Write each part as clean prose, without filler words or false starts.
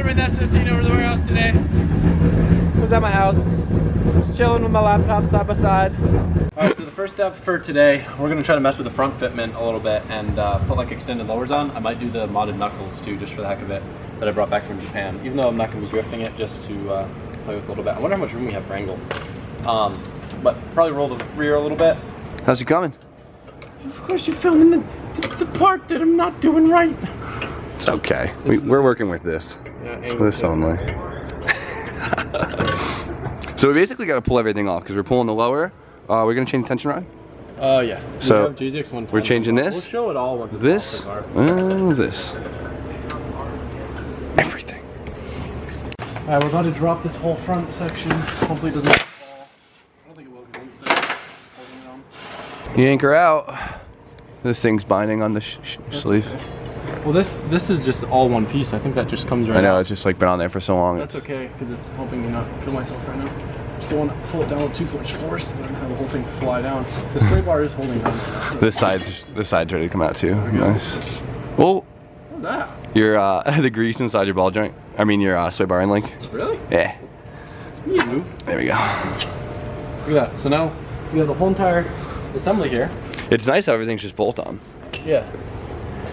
my S15 over the warehouse today. Was at my house, just chilling with my laptop side by side. Alright, so the first step for today, we're going to try to mess with the front fitment a little bit and put like extended lowers on. I might do the modded knuckles too, just for the heck of it, that I brought back from Japan. Even though I'm not going to be drifting it, just to play with a little bit. I wonder how much room we have for angle. But probably roll the rear a little bit. How's it coming? Of course you're filming the part that I'm not doing right. It's okay. We're working with this. Yeah, this only. So we basically got to pull everything off because we're pulling the lower. We're going to change the tension rod? Yeah. So we're changing this. We'll show it all once it's this, off the car. and this. Everything. Alright, we're about to drop this whole front section. Hopefully it doesn't fall. I don't think it will because it's holding it on. You anchor out. This thing's binding on the sleeve. Okay. Well, this is just all one piece. I think that just comes right out. I know, it's just like been on there for so long. That's okay, because it's helping me not kill myself right now. Just don't want to pull it down with too much force and then have the whole thing fly down. The straight bar is holding on. So. This side's ready to come out too. Nice. Well, what's that? Your the grease inside your ball joint. I mean your sway bar end link. Really? Yeah. You. There we go. Look at that. So now we have the whole entire assembly here. It's nice how everything's just bolt on. Yeah.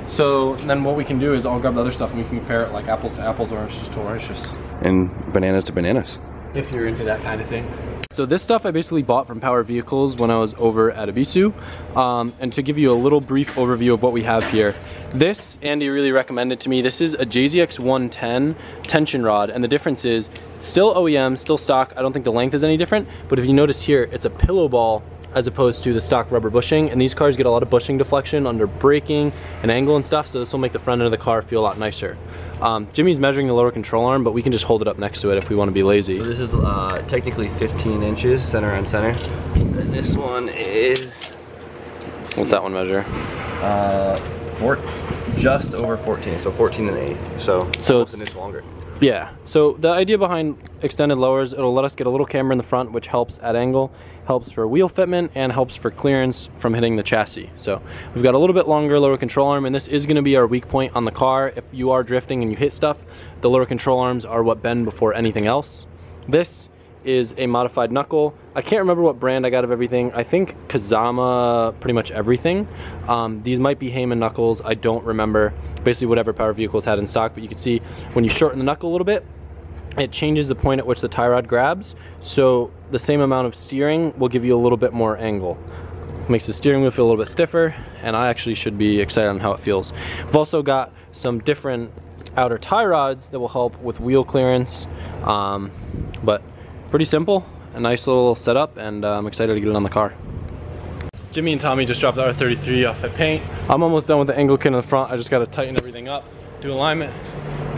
So then what we can do is I'll grab the other stuff and we can compare it like apples to apples, oranges to oranges. And bananas to bananas. If you're into that kind of thing. So this stuff I basically bought from Power Vehicles when I was over at Ibisu. And to give you a little brief overview of what we have here. This, Andy really recommended to me. This is a JZX 110 tension rod, and the difference is it's still OEM, still stock. I don't think the length is any different, but if you notice here, it's a pillow ball as opposed to the stock rubber bushing, and these cars get a lot of bushing deflection under braking and angle and stuff, so this will make the front end of the car feel a lot nicer. Jimmy's measuring the lower control arm, but we can just hold it up next to it if we want to be lazy. So this is technically 15 inches, center on center. And this one is... What's that one measure? Just over 14, so 14 1/8. So it's an inch longer. Yeah, so the idea behind extended lowers, it'll let us get a little camber in the front, which helps at angle, helps for wheel fitment, and helps for clearance from hitting the chassis. So we've got a little bit longer lower control arm, and this is going to be our weak point on the car. If you are drifting and you hit stuff, the lower control arms are what bend before anything else. This is a modified knuckle. I can't remember what brand I got of everything. I think Kazama, pretty much everything. These might be Heyman knuckles, I don't remember. Basically whatever Power Vehicles had in stock, but you can see when you shorten the knuckle a little bit, it changes the point at which the tie rod grabs, so the same amount of steering will give you a little bit more angle. Makes the steering wheel feel a little bit stiffer, and I actually should be excited on how it feels. We've also got some different outer tie rods that will help with wheel clearance, but pretty simple, a nice little setup, and I'm excited to get it on the car. Jimmy and Tommy just dropped the R33 off at paint. I'm almost done with the angle kit in the front. I just got to tighten everything up, do alignment.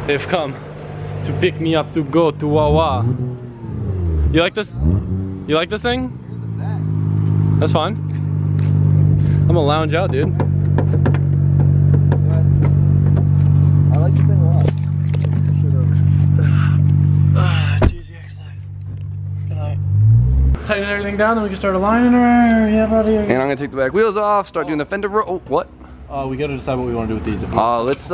They've come to pick me up to go to Wawa. You like this? You like this thing? That's fine. I'm gonna lounge out, dude. I like this thing a lot. GZX Life. Good night. Tighten everything down, then we can start aligning her. Yeah, buddy. And I'm gonna take the back wheels off, start doing the fender roll. Oh, what? We gotta decide what we want to do with these. Let's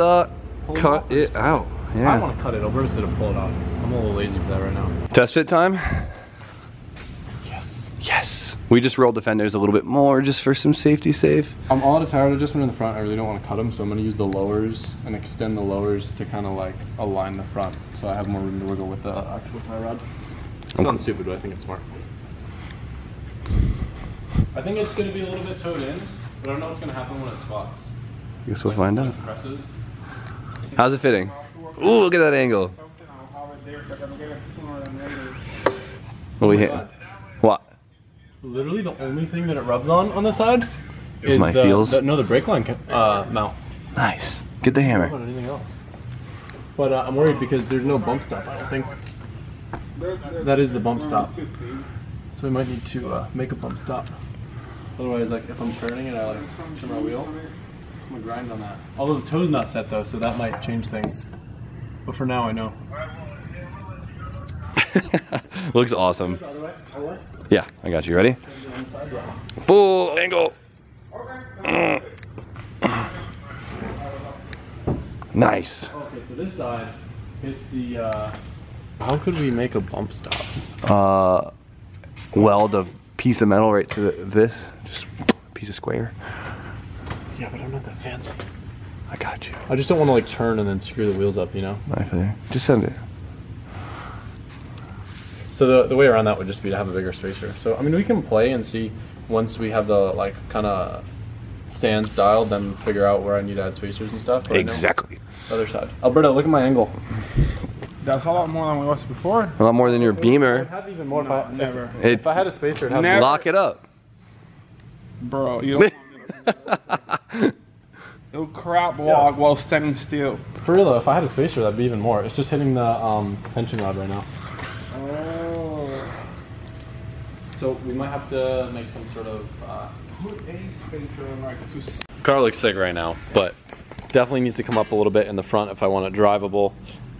cut it out. Yeah. I want to cut it over instead of pull it off. I'm a little lazy for that right now. Test fit time? Yes. Yes. We just rolled the fenders a little bit more just for some safety save. I'm all out of tire adjustment in the front. I really don't want to cut them, so I'm going to use the lowers and extend the lowers to kind of like align the front so I have more room to wiggle with the actual tie rod. It sounds stupid, but I think it's smart. I think it's going to be a little bit towed in, but I don't know what's going to happen when it spots. I guess we'll find out. Presses. How's it fitting? Ooh, look at that angle. What do we hit? What? Literally the only thing that it rubs on the side is my feels? the brake line mount. Nice. Get the hammer. I don't know anything else. But I'm worried because there's no bump stop, I don't think. That is the bump stop. So we might need to make a bump stop. Otherwise, like if I'm turning it, I like turn my wheel. I'm gonna grind on that. Although the toe's not set though, so that might change things. But for now, I know. Looks awesome. Yeah, I got you. Ready? Full angle. Nice. Okay, so this side It's the, how could we make a bump stop? Weld a piece of metal right to this. Just a piece of square. Yeah, but I'm not that fancy. I got you. I just don't want to like turn and then screw the wheels up, you know? I feel you. Just send it. So the way around that would just be to have a bigger spacer. So, I mean, we can play and see once we have the like kind of stand styled, then figure out where I need to add spacers and stuff. But Exactly. Other side. Alberto, look at my angle. That's a lot more than it was before. A lot more than your I'd Beamer. have even more No, if I, never. If I had a spacer, it'd have Never. Lock it up. Bro, you don't It'll crap walk while standing still. For real though, if I had a spacer, that'd be even more. It's just hitting the tension rod right now. Oh. So we might have to make some sort of. Put a spacer in like two. Car looks sick right now, but definitely needs to come up a little bit in the front if I want it drivable.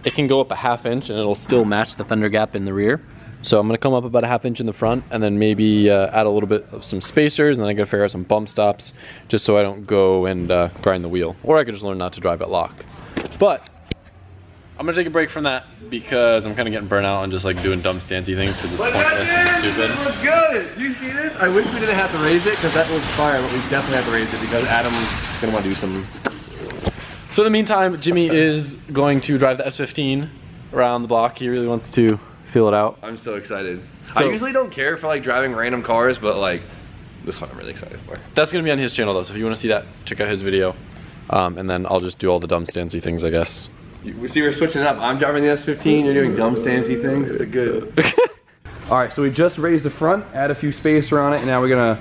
It can go up a ½ inch and it'll still match the fender gap in the rear. So I'm gonna come up about a ½ inch in the front and then maybe add a little bit of some spacers, and then I gotta figure out some bump stops just so I don't go and grind the wheel. Or I could just learn not to drive at lock. But I'm gonna take a break from that because I'm kind of getting burnt out on just like doing dumb stancy things because it's pointless and stupid. This looks good. Do you see this? I wish we didn't have to raise it because that looks fire, but we definitely have to raise it because Adam's gonna want to do some. So in the meantime, Jimmy is going to drive the S15 around the block. He really wants to feel it out. I'm so excited. So- I usually don't care for like driving random cars, but like this one I'm really excited for. That's gonna be on his channel though, so if you want to see that, check out his video. And then I'll just do all the dumb stancy things, I guess. We see we're switching it up. I'm driving the S15, you're doing dumb stancy things. It's a good. Alright, so we just raised the front, add a few spacer on it, and now we're gonna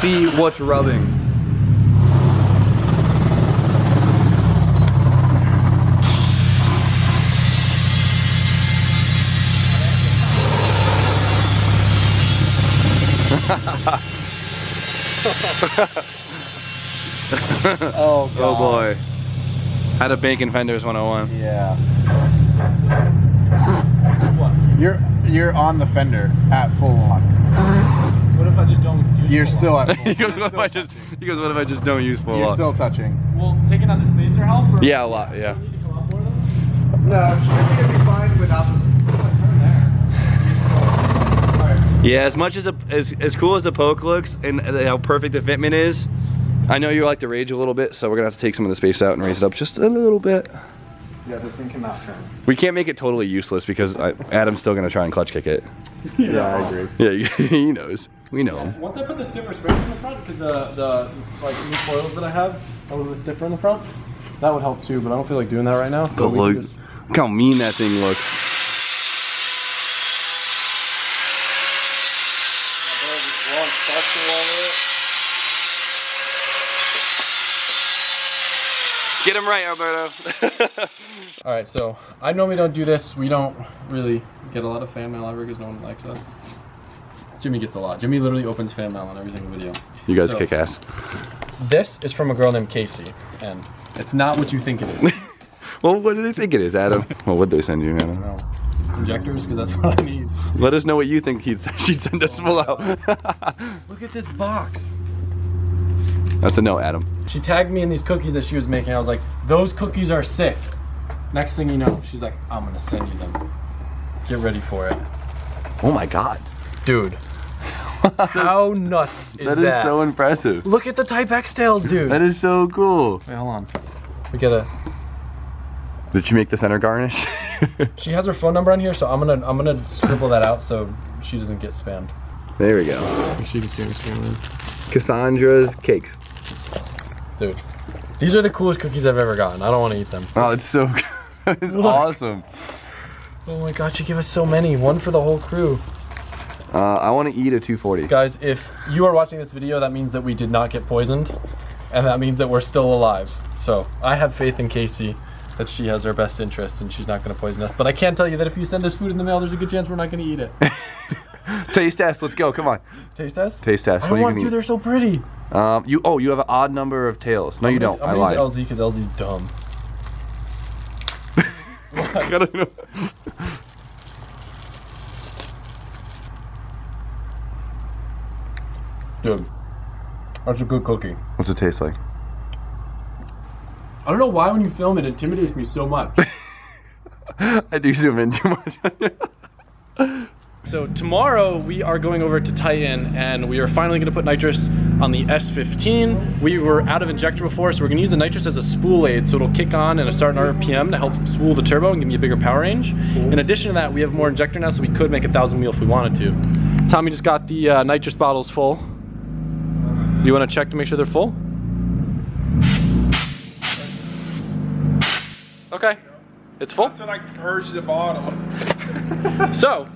see what's rubbing. Oh, God. Oh boy. How to bake in Fenders 101. Yeah. You're on the fender at full lock. What if I just don't use You're full still lock? at full He goes, what if I just don't use full You're lock? still touching. Well, taking out the spacer help? Or Yeah, a lot, yeah. Do I need to come up more though? No, I think it'd be fine without this. Turn there. Yeah, as much as cool as the poke looks and how perfect the fitment is, I know you like to rage a little bit, so we're gonna have to take some of the space out and raise it up just a little bit. Yeah, this thing cannot turn. We can't make it totally useless because Adam's still gonna try and clutch kick it. Yeah, I agree. Yeah, he knows. We know him. Once I put the stiffer springs in the front, because the like new coils that I have a little bit stiffer in the front, that would help too. But I don't feel like doing that right now. So But look, look how mean that thing looks. Get him right, Alberto. All right, so I normally don't do this. We don't really get a lot of fan mail ever because no one likes us. Jimmy gets a lot. Jimmy literally opens fan mail on every single video. You guys So- kick ass. This is from a girl named Casey, and it's not what you think it is. Well, what do they think it is, Adam? Well, what did they send you, Adam? No. Injectors, because that's what I need. Let us know what you think she'd send us full out. Look at this box. That's a no, Adam. She tagged me in these cookies that she was making. I was like, those cookies are sick. Next thing you know, she's like, I'm gonna send you them. Get ready for it. Oh my God. Dude, how nuts is that? That is so impressive. Look at the Type X tails, dude. That is so cool. Wait, hold on. We gotta. Did she make the center garnish? She has her phone number on here, so I'm gonna scribble that out so she doesn't get spammed. There we go. Make sure you can see her screen. Cassandra's cakes. Dude, these are the coolest cookies I've ever gotten. I don't want to eat them. Oh, it's so good. It's Look. awesome. Oh my god, she gave us so many. One for the whole crew. I want to eat a 240. Guys, if you are watching this video, that means that we did not get poisoned. And that means that we're still alive. So, I have faith in Casey that she has our best interest and she's not going to poison us. But I can tell you that if you send us food in the mail, there's a good chance we're not going to eat it. Taste test. Let's go. Come on. Taste test? Taste test. I What don't are want you to, gonna they're so pretty. eat? You have an odd number of tails. No, you don't. I I'm lied. gonna use LZ because LZ's dumb. I don't know. Dude, that's a good cookie. What's it taste like? I don't know why when you film it, it intimidates me so much. I do zoom in too much. So tomorrow we are going over to Titan and we are finally going to put nitrous on the S15. We were out of injector before, so we're going to use the nitrous as a spool aid, so it'll kick on at a certain RPM to help spool the turbo and give me a bigger power range. In addition to that, we have more injector now, so we could make 1,000 wheel if we wanted to. Tommy just got the nitrous bottles full. Do you want to check to make sure they're full? Okay, it's full. Until I purge the bottle. So,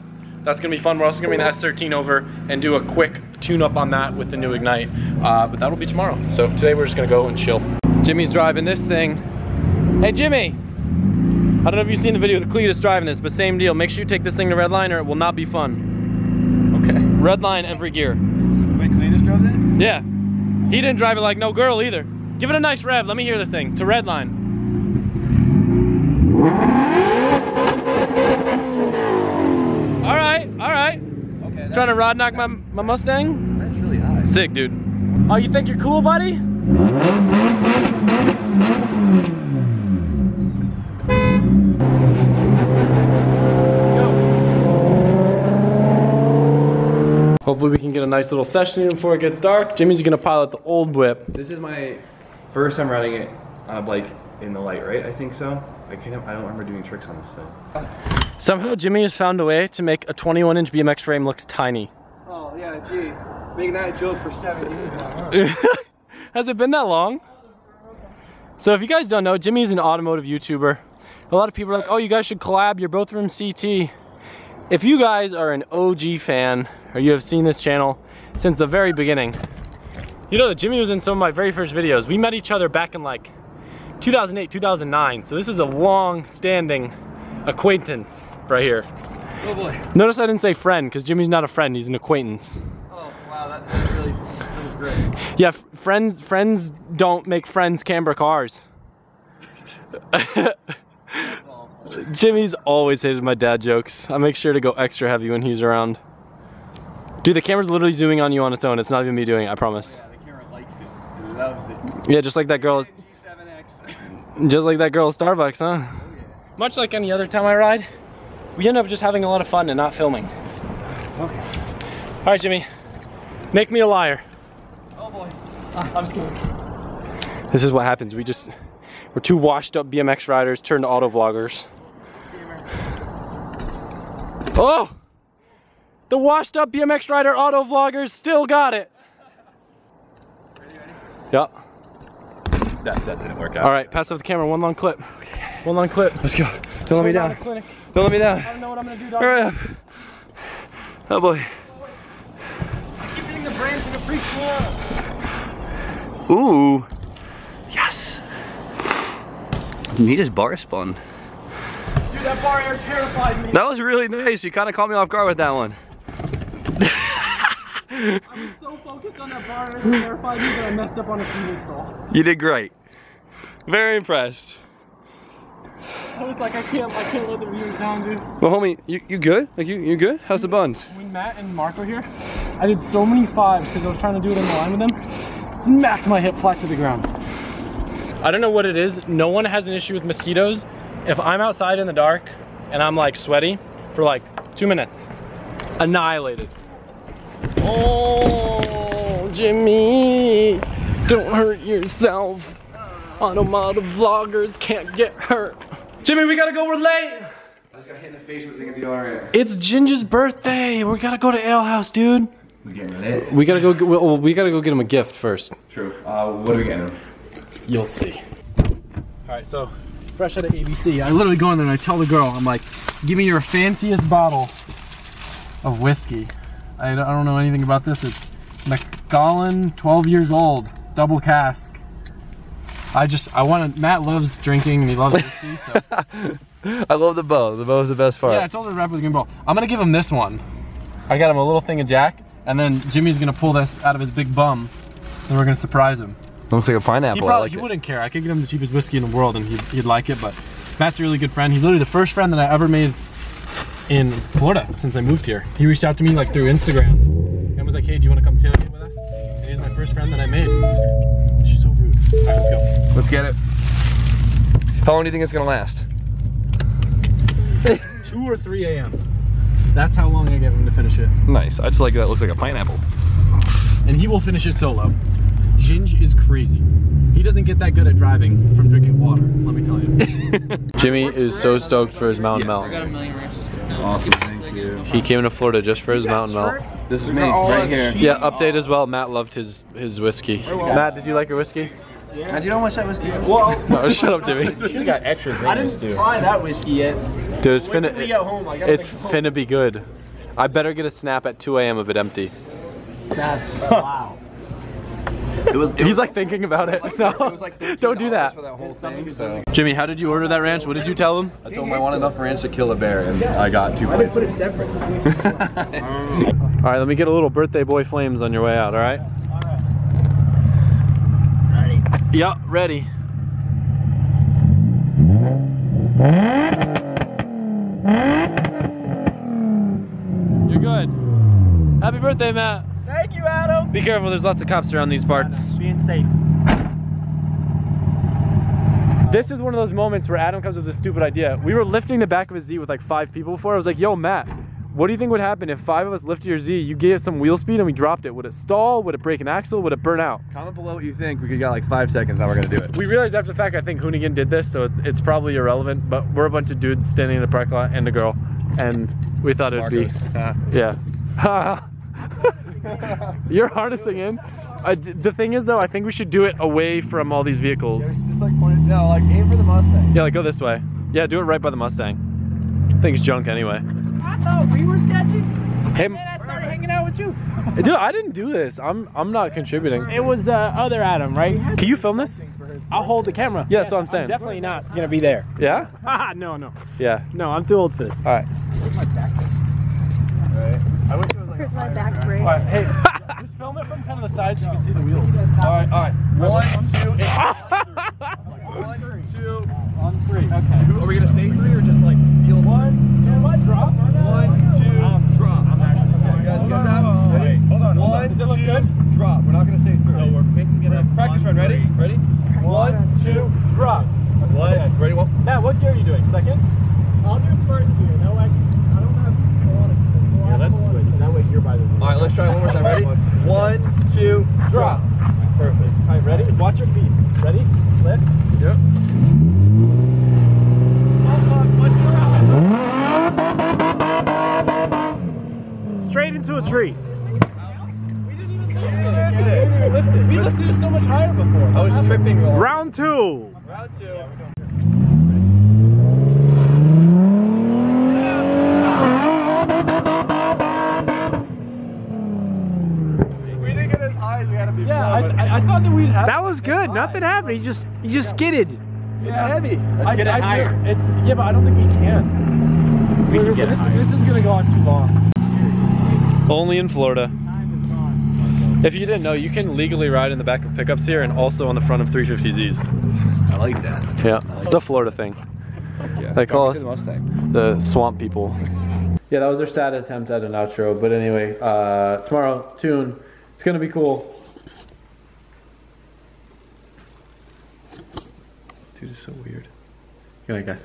that's gonna be fun. We're also gonna bring the S13 over and do a quick tune-up on that with the new Ignite. But that'll be tomorrow. So today we're just gonna go and chill. Jimmy's driving this thing. Hey Jimmy! I don't know if you've seen the video of the Cletus driving this, but same deal. Make sure you take this thing to red line or it will not be fun. Okay. Red line every gear. Wait, Cletus drove it? Yeah. He didn't drive it like no girl either. Give it a nice rev. Let me hear this thing. To red line. Alright. Okay. Trying to rod knock my Mustang? That's really high. Sick, dude. Oh, you think you're cool, buddy? Hopefully we can get a nice little session in before it gets dark. Jimmy's gonna pilot the old whip. This is my first time riding it on a bike in the light, right? I think so. I don't remember doing tricks on this thing. Somehow Jimmy has found a way to make a 21-inch BMX frame looks tiny. Oh, yeah, gee. Making that joke for 7 years now. Has it been that long? So if you guys don't know, Jimmy's an automotive YouTuber. A lot of people are like, oh, you guys should collab, you're both from CT. If you guys are an OG fan, or you have seen this channel since the very beginning, you know that Jimmy was in some of my very first videos. We met each other back in like 2008, 2009, so this is a long-standing acquaintance right here. Oh boy. Notice I didn't say friend, because Jimmy's not a friend, he's an acquaintance. Oh, wow, that was great. Yeah, friends don't make friends camber cars. Jimmy's always hated my dad jokes. I make sure to go extra heavy when he's around. Dude, the camera's literally zooming on you on its own. It's not even me doing it, I promise. Yeah, the camera likes it. It loves it. Yeah, just like that girl. G7X. Just like that girl at Starbucks, huh? Much like any other time I ride, we end up just having a lot of fun and not filming. Okay. All right, Jimmy, make me a liar. Oh boy. I'm scared. This is what happens. We're two washed up BMX riders turned auto vloggers. Oh! The washed up BMX rider auto vloggers still got it. Ready? Yep. That didn't work out. All right, pass off the camera. One long clip. One long clip. Let's go. Don't let me down. Clinic. Don't let me down. I don't know what I'm gonna do, dog. Hurry up. Oh boy. I keep hitting the branch in the free floor. Ooh. Yes. Neat as bar spun. Dude, that bar air terrified me. That was really nice. You kind of caught me off guard with that one. I was so focused on that bar air terrified me that I messed up on a feed install. You did great. Very impressed. I was like, I can't let the viewers down, dude. Well, homie, you good? Like you good? How's the buns? When Matt and Mark were here, I did so many fives because I was trying to do it in the line with them. Smacked my hip flat to the ground. I don't know what it is. No one has an issue with mosquitoes. If I'm outside in the dark and I'm like sweaty for like 2 minutes, annihilated. Oh, Jimmy, don't hurt yourself. Automotive vloggers can't get hurt. Jimmy, we gotta go, we're late. I just got hit in the face with the thing of deodorant. It's Ginger's birthday. We gotta go to Ale House, dude. We getting lit. We gotta go get him a gift first. True. What are we getting him? You'll see. Alright, so fresh out of ABC, I literally go in there and I tell the girl, I'm like, give me your fanciest bottle of whiskey. I don't know anything about this. It's Macallan, 12 years old, double cask. Matt loves drinking and he loves whiskey, so. I love the bow. The bow is the best part. Yeah, I told her to wrap with a green bowl. I'm gonna give him this one. I got him a little thing of Jack, and then Jimmy's gonna pull this out of his big bum, and we're gonna surprise him. Looks like a pineapple. He wouldn't care. I could get him the cheapest whiskey in the world and he'd like it, but Matt's a really good friend. He's literally the first friend that I ever made in Florida since I moved here. He reached out to me like through Instagram and was like, hey, do you want to come tailgate with us? And he's my first friend that I made. She's so rude. All right, let's go. Let's get it. How long do you think it's gonna last? 2 or 3 a.m. That's how long I gave him to finish it. Nice. I just like that. It looks like a pineapple. And he will finish it solo. Ginge is crazy. He doesn't get that good at driving from drinking water, let me tell you. Jimmy is so stoked for his Mountain Melt. Awesome, thank you. He came to Florida just for his Mountain Melt. This is me, right here. Yeah, update as well. Matt loved his whiskey. Matt, did you like your whiskey? Yeah. Do you know how much that whiskey is? Well, No, shut up, Jimmy. you got extras. I didn't try that whiskey yet. Dude, it's Wait till we get home. I gotta it's make home. finna be good. I better get a snap at 2 a.m. of it empty. That's wow. He's like thinking about it. No, It was like don't do that. for that whole thing, so. Jimmy, how did you order that ranch? What did you tell him? I told him I want enough ranch to kill a bear, and I got 2 plates. Put it separate. All right, let me get a little birthday boy flames on your way out, all right? Ready? Yup, ready. You're good. Happy birthday, Matt. Thank you, Adam. Be careful, there's lots of cops around these parts. Being safe. This is one of those moments where Adam comes with a stupid idea. We were lifting the back of his Z with like 5 people before. I was like, yo, Matt, what do you think would happen if 5 of us lifted your Z, you gave it some wheel speed and we dropped it? Would it stall? Would it break an axle? Would it burn out? Comment below what you think. We got like 5 seconds how we're gonna do it. We realized after the fact, I think Hoonigan did this, so it's probably irrelevant, but we're a bunch of dudes standing in the parking lot and a girl, and we thought it'd be, yeah. You're harnessing in. The thing is though, I think we should do it away from all these vehicles. Just like point it, no, like aim for the Mustang. Yeah, like go this way. Yeah, do it right by the Mustang. I think it's junk anyway. I thought we were sketchy. Hey, And I started hanging out with you. dude, I didn't do this. I'm not contributing. It was the other Adam, right? Can you film this? I'll hold the camera. Yeah, that's what I'm saying. I'm definitely not gonna be there. Yeah? Haha, no. Yeah. No, I'm too old for this. All right. Here's my back break. All right. Hey. Just film it from kind of the side so you can see the wheels. All right. 1, 2, 1, 2, On 3. Okay. Are we gonna say 3 or just like feel 1? So what? Drop. 1, 2, drop. You guys get that? Ready? Hold on. 1, Does it look 2, good? drop. We're not gonna say 3. So we're making it a Practice run. Ready? Ready? 1, 2, drop. Okay. Ready? 1. Matt, what gear are you doing? Second? I'll do first gear. No, I don't have a lot of. Yeah, let's do it. That way you're by the wheel. All right, let's try one more time. Ready? 1, 2, drop. Perfect. All right, ready? Watch your feet. Ready? Lift. Yep. Straight into a tree. We lifted it so much higher before. I was tripping. Round 2. Round 2. We didn't get as high as we had to be. Yeah, I thought that we'd have. That was good. Nothing happened. He just skidded. It's heavy. Let's get it higher. Yeah, but I don't think we can. We can get this is gonna go on too long. Only in Florida. If you didn't know, you can legally ride in the back of pickups here and also on the front of 350Zs. I like that. Yeah, it's a Florida thing. Yeah. They call us Mustang. the swamp people. Yeah, that was their sad attempt at an outro. But anyway, tomorrow, tune. It's gonna be cool. Dude, it's so weird. Good night, guys.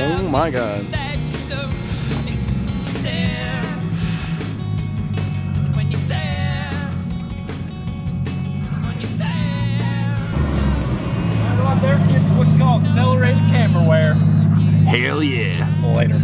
Oh my god. What's called accelerated camera wear. Hell yeah. Later.